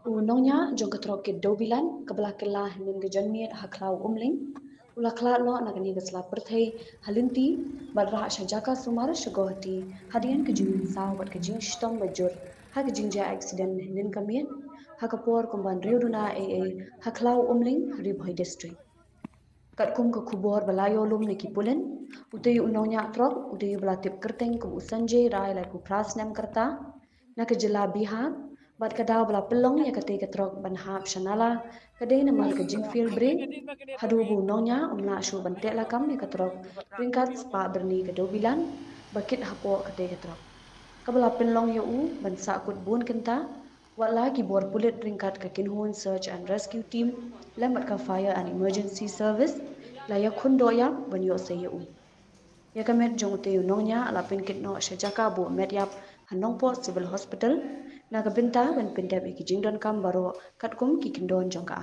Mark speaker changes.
Speaker 1: Unongnya jong ketrok ke dobilan kebelah kelah nin gejanmiet haklau umling ula kla lo nagani gesla perthai halinti balrah shajaka sumar shagohti hadian kejingin saw wat kejing shtong bajur ha kejingja accident nin kamiet hakapor kumban rioduna haklau umling ribhoi district kat kum ke kubor balayo lum ne kipulen utai unongnya trok utai belatip kerteng kum usanje rai lai ku prasnam kerta na kejela bihar bat kadau bala pelong ya kate ketrok banhap shanala kade na mal ke jingfield break hadu bu unongnya umna shu bante lakam ya ketrok ringkat spa berni kedobilan bakit hapo kate ketrok kabala pelong ya u bansa kut bun kenta wala ki bor pulit ringkat ke kinhun search and rescue team lamat ka fire and emergency service la ya khundo ya banyo se ya ya kamet jong te unongnya ala pinkit no shajaka bu medyap hanongpo civil hospital na ka binta ban pindap ki jingdon kam baro katkum ki kindon jong ka